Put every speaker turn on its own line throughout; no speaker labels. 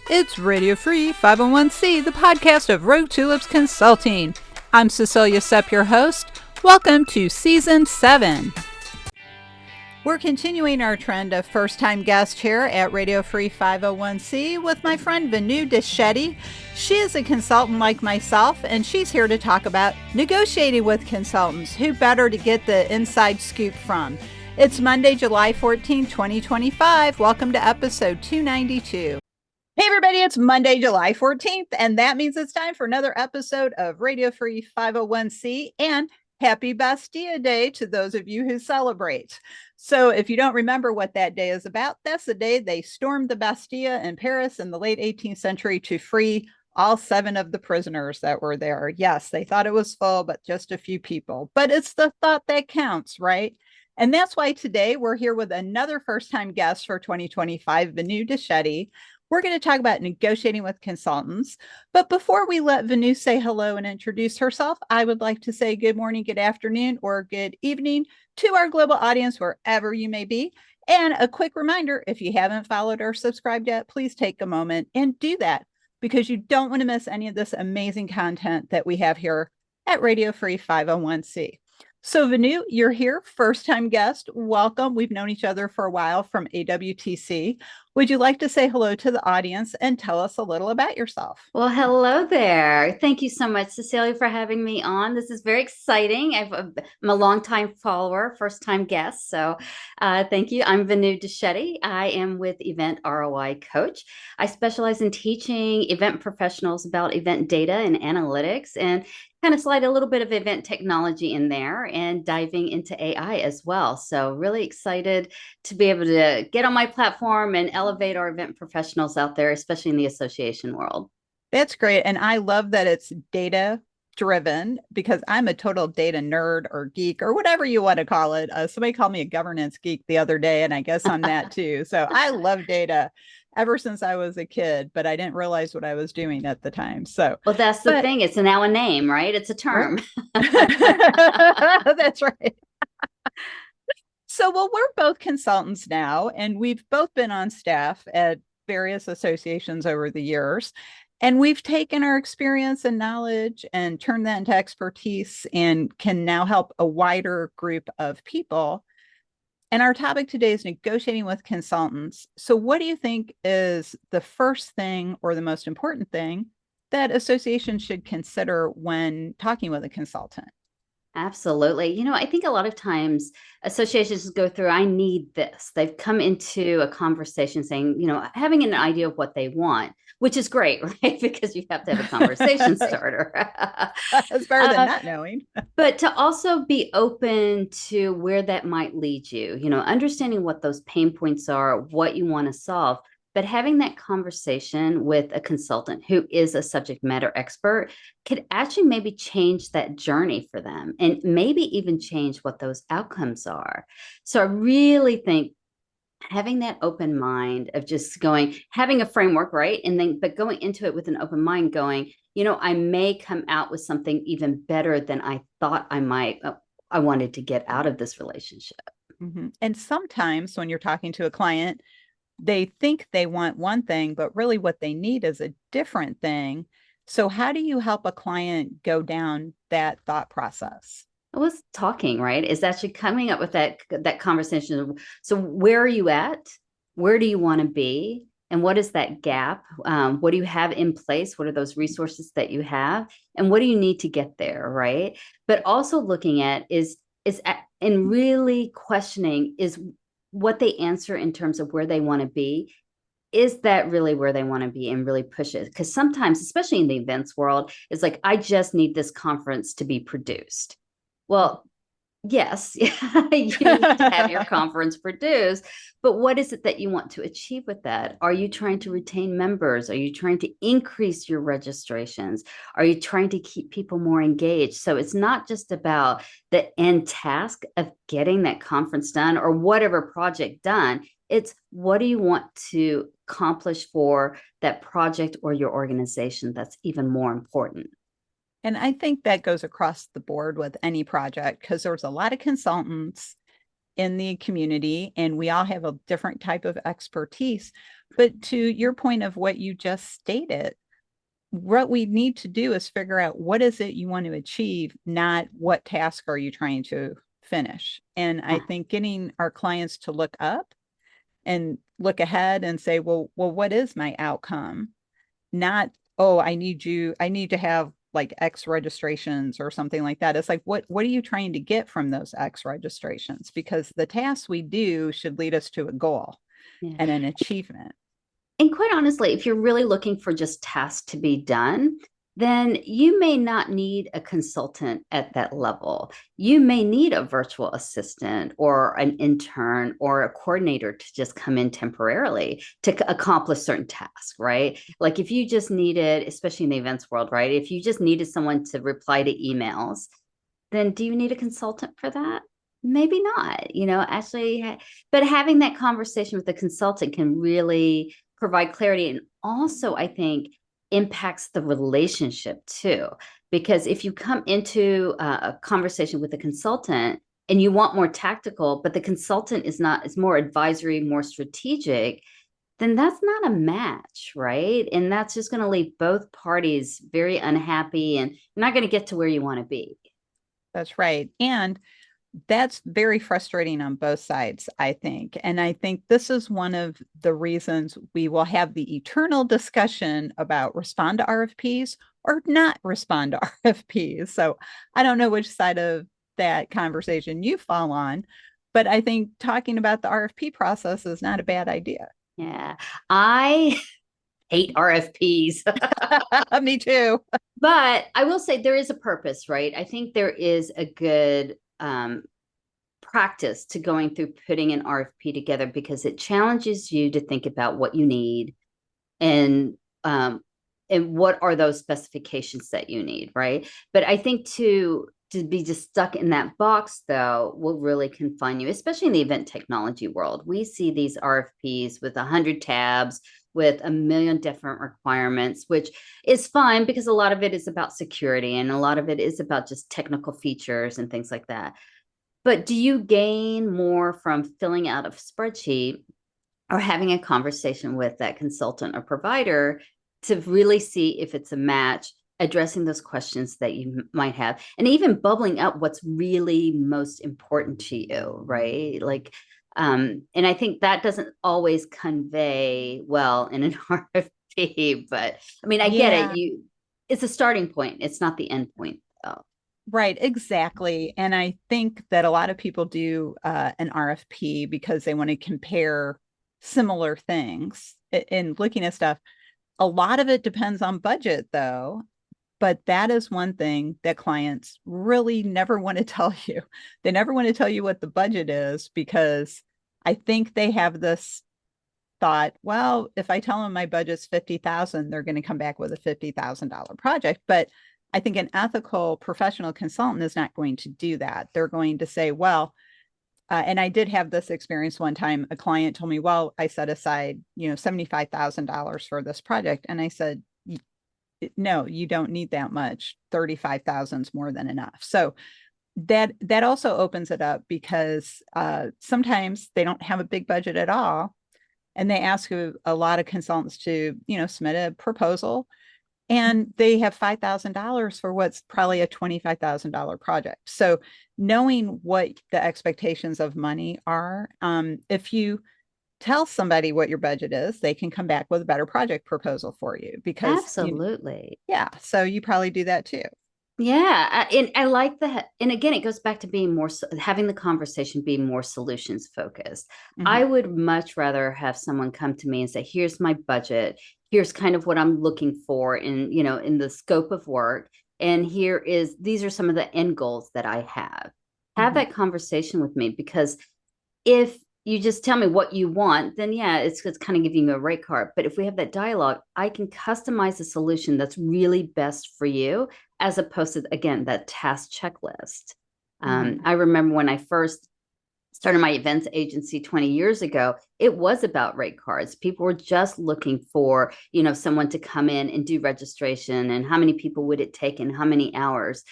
It's Radio Free 501c, the podcast of Rogue Tulips Consulting. I'm Cecilia Sepp, your host. Welcome to Season 7. We're continuing our trend of first-time guest here at Radio Free 501c with my friend Vinnu Deshetty. She is a consultant like myself, and she's here to talk about negotiating with consultants. Who better to get the inside scoop from? It's Monday, July 14, 2025. Welcome to episode 292. Hey everybody, it's Monday, July 14th, and that means it's time for another episode of Radio Free 501c, and happy Bastille Day to those of you who celebrate. So if you don't remember what that day is about, that's the day they stormed the Bastille in Paris in the late 18th century to free all 7 of the prisoners that were there. Yes, they thought it was full, but just a few people. But it's the thought that counts, right? And that's why today we're here with another first-time guest for 2025, Vinnu Deshetty. We're going to talk about negotiating with consultants. But before we let Vinnu say hello and introduce herself, I would like to say good morning, good afternoon, or good evening to our global audience, wherever you may be. And a quick reminder, if you haven't followed or subscribed yet, please take a moment and do that, because you don't want to miss any of this amazing content that we have here at Radio Free 501c. So Vinnu, you're here, first-time guest. Welcome. We've known each other for a while from AWTC. Would you like to say hello to the audience and tell us a little about yourself?
Well, hello there. Thank you so much, Cecilia, for having me on. This is very exciting. I'm a longtime follower, first-time guest. So thank you. I'm Vinnu Deshetty. I am with Event ROI Coach. I specialize in teaching event professionals about event data and analytics, and kind of slide a little bit of event technology in there and diving into AI as well. So really excited to be able to get on my platform and elevate our event professionals out there, especially in the association world.
That's great. And I love that it's data driven, because I'm a total data nerd or geek or whatever you want to call it. Somebody called me a governance geek the other day, and I guess I'm that too. So I love data ever since I was a kid, but I didn't realize what I was doing at the time. So,
well, that's the thing. It's now a name, right? It's a term.
Right. That's right. So, well, we're both consultants now, and we've both been on staff at various associations over the years. And we've taken our experience and knowledge and turned that into expertise and can now help a wider group of people. And our topic today is negotiating with consultants. So what do you think is the first thing or the most important thing that associations should consider when talking with a consultant?
Absolutely. I think a lot of times associations go through, I need this. They've come into a conversation saying, having an idea of what they want, which is great, right? Because you have to have a conversation starter.
It's better than not knowing.
But to also be open to where that might lead you, understanding what those pain points are, what you want to solve. But having that conversation with a consultant who is a subject matter expert could actually maybe change that journey for them and maybe even change what those outcomes are. So I really think having that open mind of just having a framework, right? But going into it with an open mind going, I may come out with something even better than I thought I wanted to get out of this relationship.
Mm-hmm. And sometimes when you're talking to a client, they think they want one thing, but really what they need is a different thing. So how do you help a client go down that thought process?
I was talking, right? Is actually coming up with that conversation. So where are you at? Where do you want to be? And what is that gap? What do you have in place? What are those resources that you have? And what do you need to get there, right? But also looking at and really questioning is what they answer in terms of where they want to be, is that really where they want to be, and really push it? Because sometimes, especially in the events world, it's like, I just need this conference to be produced. Well, yes, you need to have your conference produced, but what is it that you want to achieve with that? Are you trying to retain members? Are you trying to increase your registrations? Are you trying to keep people more engaged? So it's not just about the end task of getting that conference done or whatever project done. It's what do you want to accomplish for that project or your organization that's even more important.
And I think that goes across the board with any project, because there's a lot of consultants in the community and we all have a different type of expertise. But to your point of what you just stated, what we need to do is figure out what is it you want to achieve, not what task are you trying to finish. And I
Yeah.
think getting our clients to look up and look ahead and say, well, what is my outcome? Not, oh, I need to have like X registrations or something like that. It's like, what are you trying to get from those X registrations? Because the tasks we do should lead us to a goal
Yeah.
and an achievement.
And quite honestly, if you're really looking for just tasks to be done, then you may not need a consultant at that level. You may need a virtual assistant or an intern or a coordinator to just come in temporarily to accomplish certain tasks, right? Like if you just needed, especially in the events world, right? If you just needed someone to reply to emails, then do you need a consultant for that? Maybe not, actually, but having that conversation with the consultant can really provide clarity. And also, I think, impacts the relationship too. Because if you come into a conversation with a consultant and you want more tactical, but the consultant is more advisory, more strategic, then that's not a match, right? And that's just going to leave both parties very unhappy and you're not going to get to where you want to be.
That's right. And that's very frustrating on both sides, I think. And I think this is one of the reasons we will have the eternal discussion about respond to RFPs or not respond to RFPs. So I don't know which side of that conversation you fall on, but I think talking about the RFP process is not a bad idea.
Yeah. I hate RFPs.
Me too.
But I will say there is a purpose, right? I think there is a good practice to going through putting an RFP together because it challenges you to think about what you need and what are those specifications that you need, right? But I think to be just stuck in that box though will really confine you, especially in the event technology world. We see these RFPs with 100 tabs with a million different requirements, which is fine because a lot of it is about security and a lot of it is about just technical features and things like that. But do you gain more from filling out a spreadsheet or having a conversation with that consultant or provider to really see if it's a match, addressing those questions that you might have, and even bubbling up what's really most important to you, right? Like, and I think that doesn't always convey well in an RFP, but I mean, I get
Yeah.
it. It's a starting point. It's not the end point, though.
Right, exactly. And I think that a lot of people do an RFP because they want to compare similar things in looking at stuff. A lot of it depends on budget, though. But that is one thing that clients really never want to tell you. They never want to tell you what the budget is because I think they have this thought, well, if I tell them my budget's 50,000, they're going to come back with a $50,000 project. But I think an ethical professional consultant is not going to do that. They're going to say, well, and I did have this experience one time. A client told me, well, I set aside, $75,000 for this project. And I said, no, you don't need that much. 35,000 is more than enough. So that also opens it up because sometimes they don't have a big budget at all. And they ask a lot of consultants to, submit a proposal and they have $5,000 for what's probably a $25,000 project. So knowing what the expectations of money are, if you tell somebody what your budget is, they can come back with a better project proposal for you because,
Absolutely.
yeah, so you probably do that too.
Yeah, and I like that. And again, it goes back to being having the conversation be more solutions focused. I
Mhm.
would much rather have someone come to me and say, "Here's my budget. Here's kind of what I'm looking for in the scope of work, and these are some of the end goals that I have." Have
Mhm.
that conversation with me because if you just tell me what you want, then yeah, it's kind of giving you a rate card. But if we have that dialogue, I can customize a solution that's really best for you, as opposed to, again, that task checklist.
Mhm.
I remember when I first started my events agency 20 years ago, it was about rate cards. People were just looking for, someone to come in and do registration and how many people would it take and how many hours.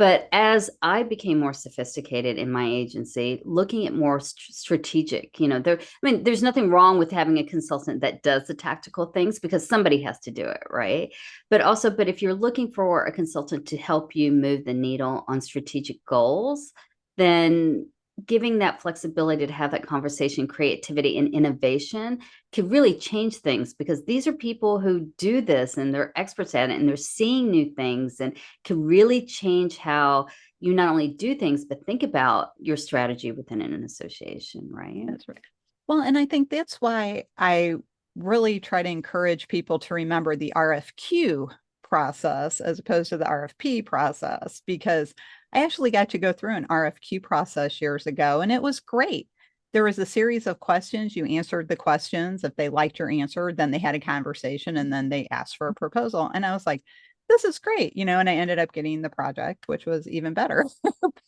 But as I became more sophisticated in my agency, looking at more strategic, there's nothing wrong with having a consultant that does the tactical things because somebody has to do it, right? But if you're looking for a consultant to help you move the needle on strategic goals, then giving that flexibility to have that conversation, creativity, and innovation could really change things because these are people who do this and they're experts at it and they're seeing new things and can really change how you not only do things, but think about your strategy within an association, right?
That's right. Well, and I think that's why I really try to encourage people to remember the RFQ process as opposed to the RFP process, because I actually got to go through an RFQ process years ago, and it was great. There was a series of questions. You answered the questions. If they liked your answer, then they had a conversation and then they asked for a proposal. And I was like, this is great, and I ended up getting the project, which was even better.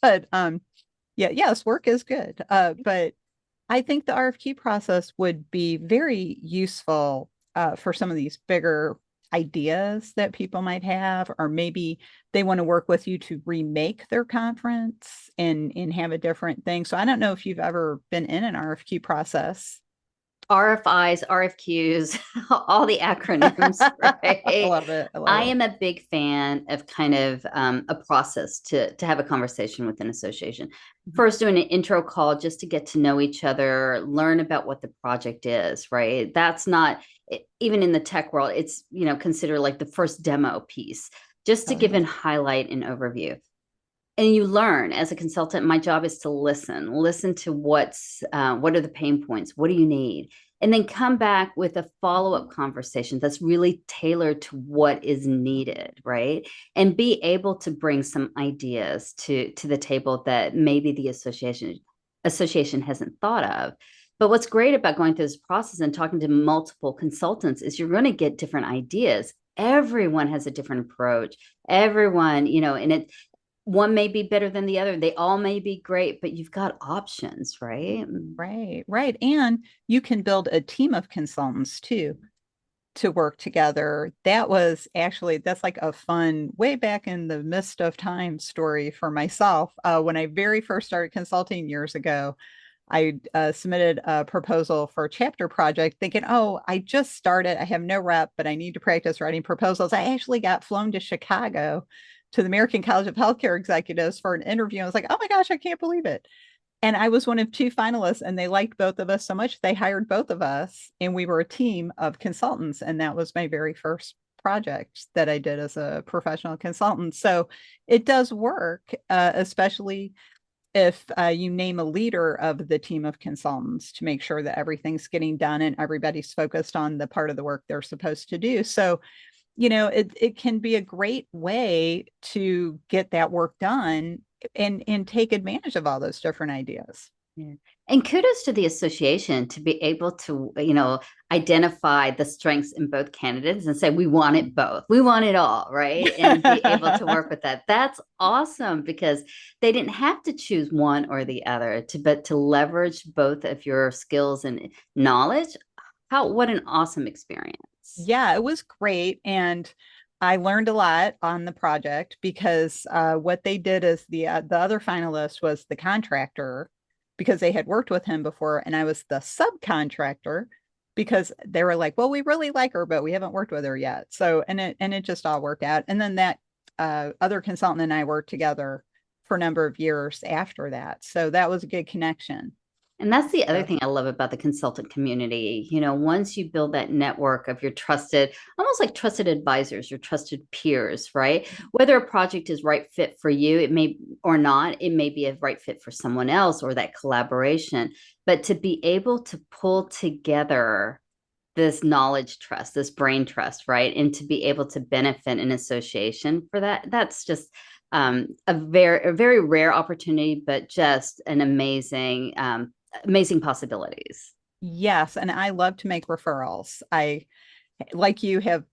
But yeah, yes, work is good. But I think the RFQ process would be very useful for some of these bigger ideas that people might have, or maybe they want to work with you to remake their conference and have a different thing. So I don't know if you've ever been in an RFQ process.
RFIs, RFQs, all the acronyms, right?
I love it.
I am a big fan of kind of a process to have a conversation with an association. First, doing an intro call just to get to know each other, learn about what the project is, right? That's not, even in the tech world, it's, considered like the first demo piece, just to give and highlight an overview. And you learn as a consultant. My job is to listen to what are the pain points, what do you need, and then come back with a follow-up conversation that's really tailored to what is needed, right? And be able to bring some ideas to the table that maybe the association hasn't thought of. But what's great about going through this process and talking to multiple consultants is you're going to get different ideas. Everyone has a different approach. Everyone, and one may be better than the other. They all may be great, but you've got options, right?
Right. And you can build a team of consultants too to work together. That's like a fun, way back in the mist of time story for myself. When I very first started consulting years ago, I submitted a proposal for a chapter project thinking, oh, I just started. I have no rep, but I need to practice writing proposals. I actually got flown to Chicago to the American College of Healthcare Executives for an interview. I was like, oh my gosh, I can't believe it. And I was one of two finalists, and they liked both of us so much they hired both of us, and we were a team of consultants. And that was my very first project that I did as a professional consultant. So it does work, especially if you name a leader of the team of consultants to make sure that everything's getting done and everybody's focused on the part of the work they're supposed to do. So it can be a great way to get that work done and take advantage of all those different ideas.
Yeah. And kudos to the association to be able to, identify the strengths in both candidates and say, we want it both. We want it all, right? And be able to work with that. That's awesome because they didn't have to choose one or the other, but to leverage both of your skills and knowledge. What an awesome experience.
Yeah, it was great. And I learned a lot on the project because what they did is the other finalist was the contractor because they had worked with him before, and I was the subcontractor because they were like, well, we really like her, but we haven't worked with her yet. So and it just all worked out. And then that other consultant and I worked together for a number of years after that. So that was a good connection.
And that's the other thing I love about the consultant community. Once you build that network of your trusted, almost like trusted advisors, your trusted peers, right? Whether a project is right fit for you, it may or not, it may be a right fit for someone else or that collaboration. But to be able to pull together this knowledge trust, this brain trust, right? And to be able to benefit an association for that, that's just a very rare opportunity, but just an amazing possibilities.
Yes, and I love to make referrals. I, like you, have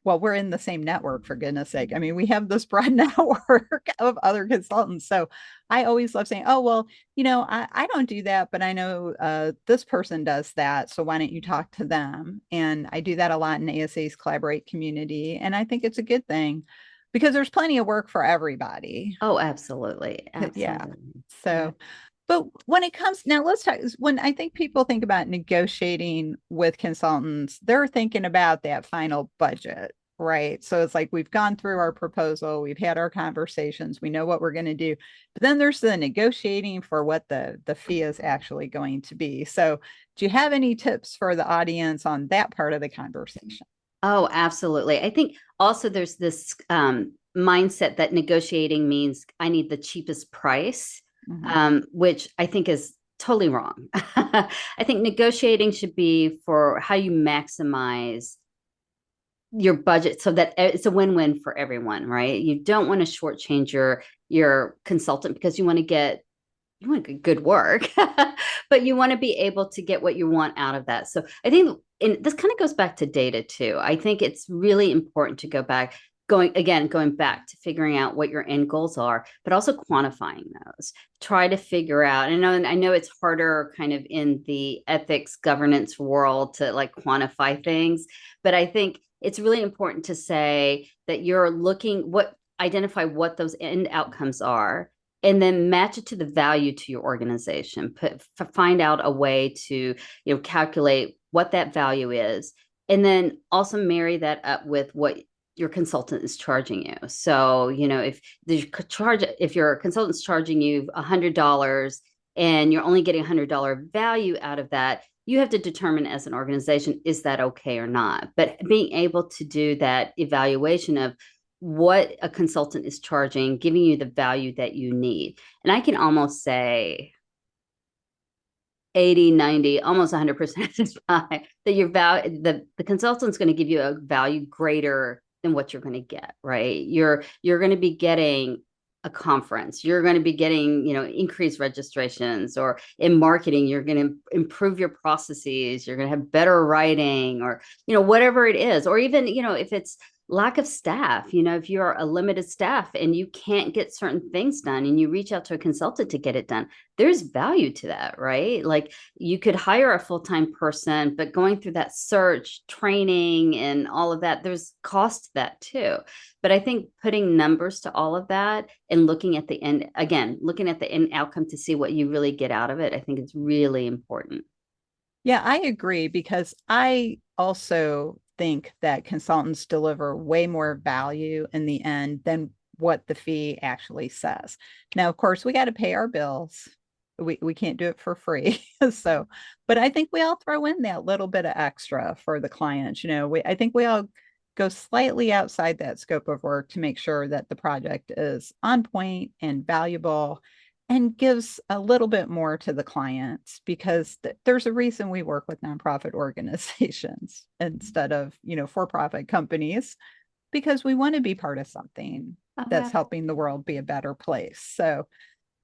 well, we're in the same network, for goodness sake. I mean, we have this broad network of other consultants. So I always love saying, oh, well, I don't do that, but I know this person does that. So why don't you talk to them? And I do that a lot in ASA's Collaborate community. And I think it's a good thing. because there's plenty of work for everybody.
Oh, absolutely.
Yeah.
Absolutely. Yeah.
So, but when it comes now, let's talk. When I think people think about negotiating with consultants, they're thinking about that final budget, right? So it's like we've gone through our proposal, we've had our conversations, we know what we're going to do, but then there's the negotiating for what the fee is actually going to be. So, do you have any tips for the audience on that part of the conversation?
Oh, absolutely. I think also there's this mindset that negotiating means I need the cheapest price,
Mhm.
which I think is totally wrong. I think negotiating should be for how you maximize your budget so that it's a win-win for everyone, right? You don't want to shortchange your consultant because you want good work, but you want to be able to get what you want out of that. So I think, and this kind of goes back to data too. I think it's really important to going back to figuring out what your end goals are, but also quantifying those. Try to figure out, and I know it's harder kind of in the ethics governance world to like quantify things, but I think it's really important to say that you're identify what those end outcomes are and then match it to the value to your organization. Find out a way to calculate what that value is, and then also marry that up with what your consultant is charging you. So if your consultant's charging you $100 and you're only getting $100 value out of that, you have to determine as an organization, is that okay or not? But being able to do that evaluation of what a consultant is charging, giving you the value that you need. And I can almost say 80, 90, almost 100% of the time that the consultant's going to give you a value greater than what you're going to get, right? You're going to be getting a conference, you're going to be getting increased registrations, or in marketing you're going to improve your processes, you're going to have better writing, or whatever it is, or even if it's lack of staff, if you're a limited staff and you can't get certain things done and you reach out to a consultant to get it done, there's value to that, right? Like you could hire a full-time person, but going through that search, training, and all of that, there's cost to that too. But I think putting numbers to all of that and looking at the end outcome to see what you really get out of it, I think it's really important.
Yeah, I agree because I also think that consultants deliver way more value in the end than what the fee actually says. Now, of course, we got to pay our bills. We can't do it for free. So, but I think we all throw in that little bit of extra for the clients. I think we all go slightly outside that scope of work to make sure that the project is on point and valuable and gives a little bit more to the clients because there's a reason we work with nonprofit organizations instead of, for-profit companies, because we want to be part of something that's helping the world be a better place. So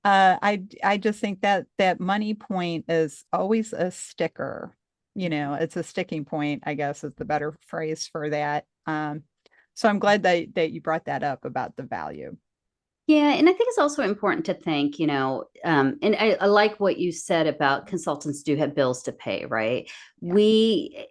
I just think that that money point is always a sticker. It's a sticking point, I guess is the better phrase for that. So I'm glad that you brought that up about the value.
Yeah, and I think it's also important to think, and I like what you said about consultants do have bills to pay, right?
Yeah.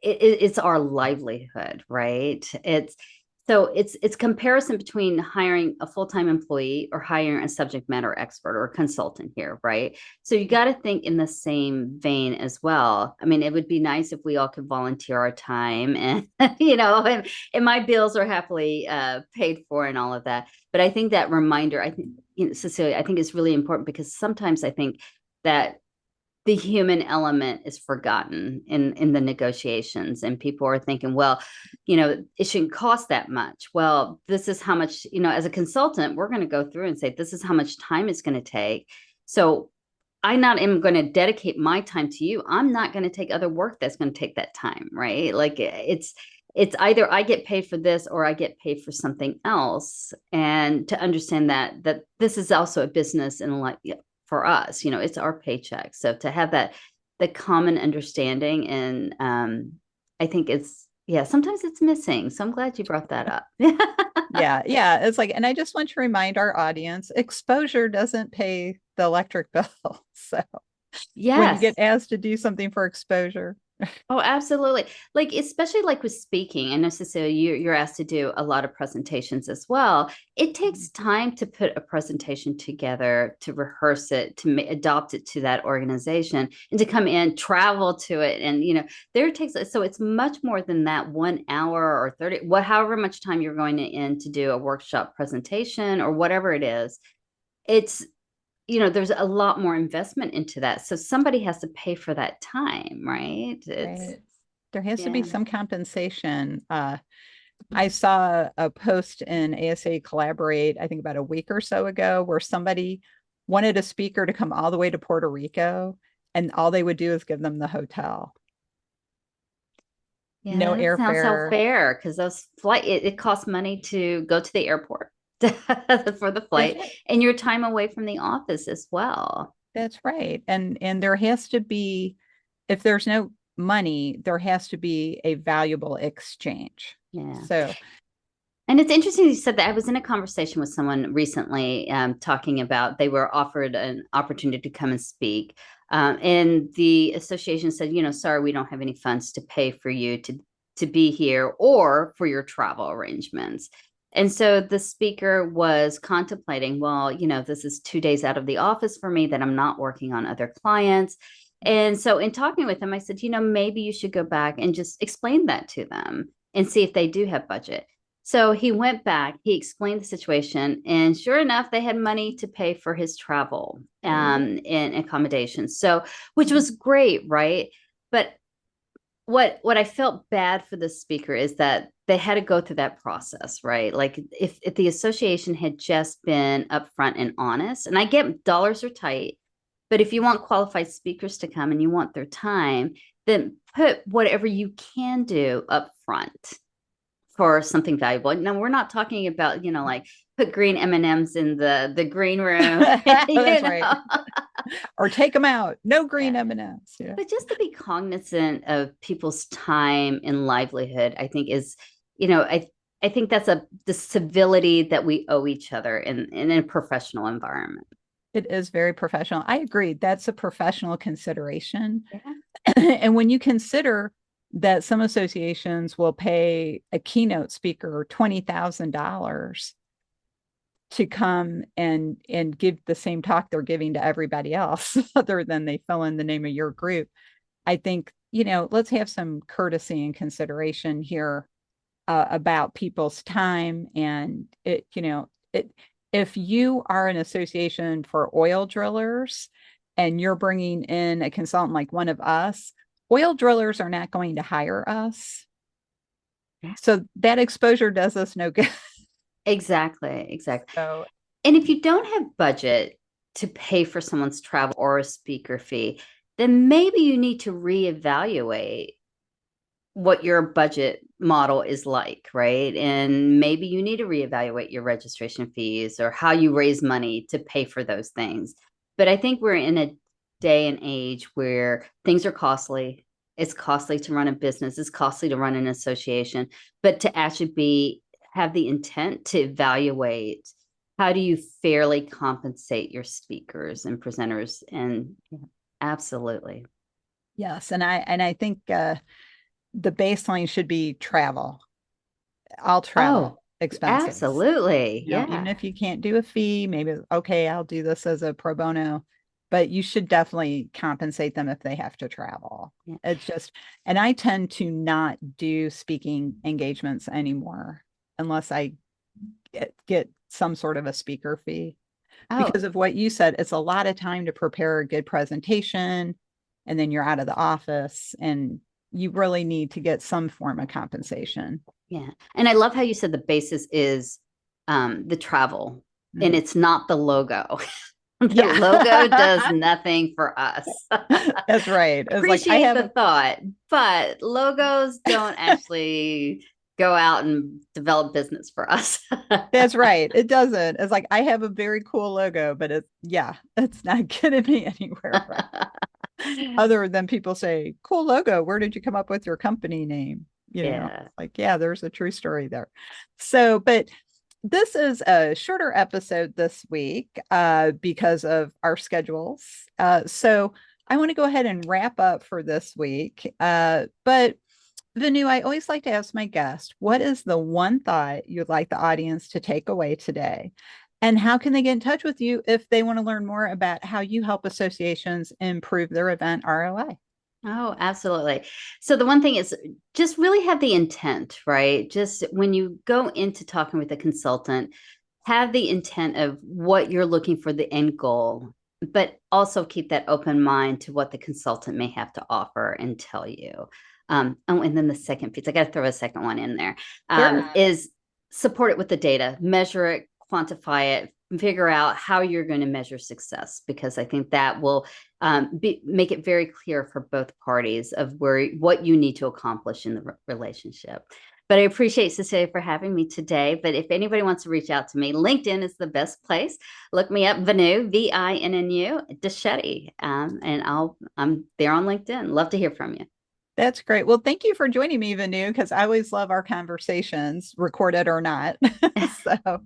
It's our livelihood, right? It's comparison between hiring a full-time employee or hiring a subject matter expert or a consultant here, right? So you got to think in the same vein as well. I mean, it would be nice if we all could volunteer our time and and my bills are happily paid for and all of that. But I think that reminder, I think, Cecilia, I think is really important because sometimes I think that the human element is forgotten in the negotiations, and people are thinking, well, it shouldn't cost that much. Well, this is how much, as a consultant, we're going to go through and say, this is how much time it's going to take. So I not am going to dedicate my time to you. I'm not going to take other work that's going to take that time, right? Like it's either I get paid for this or I get paid for something else. And to understand that this is also a business, and like for us, it's our paycheck. So to have the common understanding, and I think sometimes it's missing. So I'm glad you brought that up.
Yeah. It's like, and I just want to remind our audience, exposure doesn't pay the electric bill. So when you
Yes.
get asked to do something for exposure,
Oh, absolutely. Like, especially like with speaking, and necessarily you're asked to do a lot of presentations as well. It takes time to put a presentation together, to rehearse it, to adopt it to that organization, and to come in, travel to it. And, there takes, so it's much more than that 1 hour or 30, however much time you're going in to do a workshop presentation or whatever it is. It's, there's a lot more investment into that. So somebody has to pay for that time, right? It's,
Right. There has to be
yeah.
some compensation. I saw a post in ASA Collaborate, I think about a week or so ago, where somebody wanted a speaker to come all the way to Puerto Rico, and all they would do is give them the hotel. No
Yeah, that sounds so
airfare.
fair because it costs money to go to the airport for the
That's
flight
right.
and your time away from the office as well.
That's right. And there has to be, if there's no money, there has to be a valuable exchange.
Yeah.
So,
And it's interesting you said that. I was in a conversation with someone recently talking about they were offered an opportunity to come and speak. And the association said, sorry, we don't have any funds to pay for you to be here or for your travel arrangements. And so the speaker was contemplating, well, this is 2 days out of the office for me that I'm not working on other clients. And so in talking with them, I said, maybe you should go back and just explain that to them and see if they do have budget. So he went back, he explained the situation, and sure enough, they had money to pay for his travel and accommodations. So, which was great, right? But what I felt bad for the speaker is that they had to go through that process, right? Like if the association had just been upfront and honest, and I get dollars are tight, but if you want qualified speakers to come and you want their time, then put whatever you can do up front for something valuable. No, we're not talking about, like put green M&Ms in the green room.
that's right. Or take them out. No green
Yeah.
M&Ms. Yeah.
But just to be cognizant of people's time and livelihood, I think is, I think that's the civility that we owe each other in a professional environment.
It is very professional. I agree. That's a professional consideration.
Yeah.
And when you consider that some associations will pay a keynote speaker $20,000 to come and give the same talk they're giving to everybody else, other than they fill in the name of your group, I think, let's have some courtesy and consideration here about people's time. And if you are an association for oil drillers and you're bringing in a consultant like one of us, oil drillers are not going to hire us.
Yeah.
So that exposure does us no good.
Exactly.
So,
And if you don't have budget to pay for someone's travel or a speaker fee, then maybe you need to reevaluate what your budget model is like, right? And maybe you need to reevaluate your registration fees or how you raise money to pay for those things. But I think we're in a day and age where things are costly. It's costly to run a business, it's costly to run an association, but to actually have the intent to evaluate how do you fairly compensate your speakers and presenters. And absolutely.
yes. And I think the baseline should be travel, all
Oh,
travel expenses.
absolutely.
Even
Yeah.
if you can't do a fee, maybe, okay, I'll do this as a pro bono, but you should definitely compensate them if they have to travel.
Yeah.
It's just, and I tend to not do speaking engagements anymore unless I get some sort of a speaker fee,
Oh,
because of what you said. It's a lot of time to prepare a good presentation, and then you're out of the office, and you really need to get some form of compensation.
yeah. And I love how you said the basis is the travel and
Mhm.
it's not the logo. The
Yeah.
logo does nothing for us.
That's right. It's like I
Appreciate
have
the thought, but logos don't actually go out and develop business for us.
that's right. It doesn't. It's like I have a very cool logo, but it's not getting me anywhere, right? Other than people say, cool logo. Where did you come up with your company name?
Yeah.
Like, yeah, there's a true story there. So, but this is a shorter episode this week because of our schedules. So I want to go ahead and wrap up for this week. But Vinnu, I always like to ask my guest, what is the one thought you'd like the audience to take away today? And how can they get in touch with you if they want to learn more about how you help associations improve their event ROI?
Oh, absolutely. So the one thing is just really have the intent, right? Just when you go into talking with a consultant, have the intent of what you're looking for, the end goal, but also keep that open mind to what the consultant may have to offer and tell you. And then the second piece, I got to throw a second one in there,
Sure.
is support it with the data, measure it, quantify it, figure out how you're going to measure success, because I think that will make it very clear for both parties of what you need to accomplish in the relationship. But I appreciate Cecilia for having me today. But if anybody wants to reach out to me, LinkedIn is the best place. Look me up, Vinnu, Vinnu Deshetty, and I'm there on LinkedIn. Love to hear from you.
That's great. Well, thank you for joining me, Vinnu, because I always love our conversations, recorded or not. So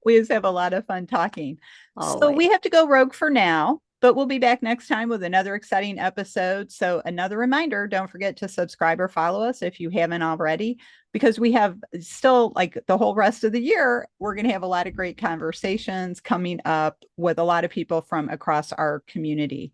we always have a lot of fun talking.
Always.
So we have to go rogue for now, but we'll be back next time with another exciting episode. So another reminder, don't forget to subscribe or follow us if you haven't already, because we have still, like, the whole rest of the year, we're going to have a lot of great conversations coming up with a lot of people from across our community.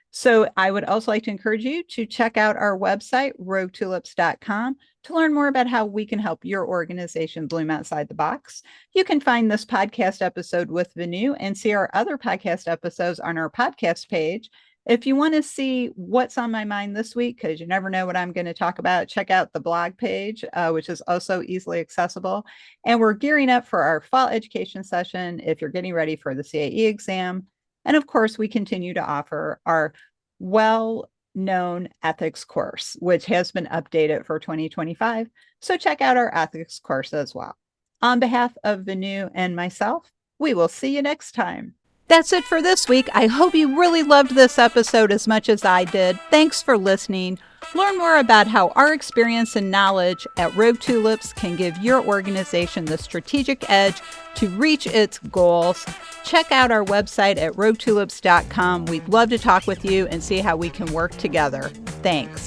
So I would also like to encourage you to check out our website, roguetulips.com, to learn more about how we can help your organization bloom outside the box. You can find this podcast episode with Vinnu and see our other podcast episodes on our podcast page. If you want to see what's on my mind this week, because you never know what I'm going to talk about, check out the blog page, which is also easily accessible. And we're gearing up for our fall education session if you're getting ready for the CAE exam. And of course, we continue to offer our well-known ethics course, which has been updated for 2025. So check out our ethics course as well. On behalf of Vinnu and myself, we will see you next time. That's it for this week. I hope you really loved this episode as much as I did. Thanks for listening. Learn more about how our experience and knowledge at Rogue Tulips can give your organization the strategic edge to reach its goals. Check out our website at roguetulips.com. We'd love to talk with you and see how we can work together. Thanks.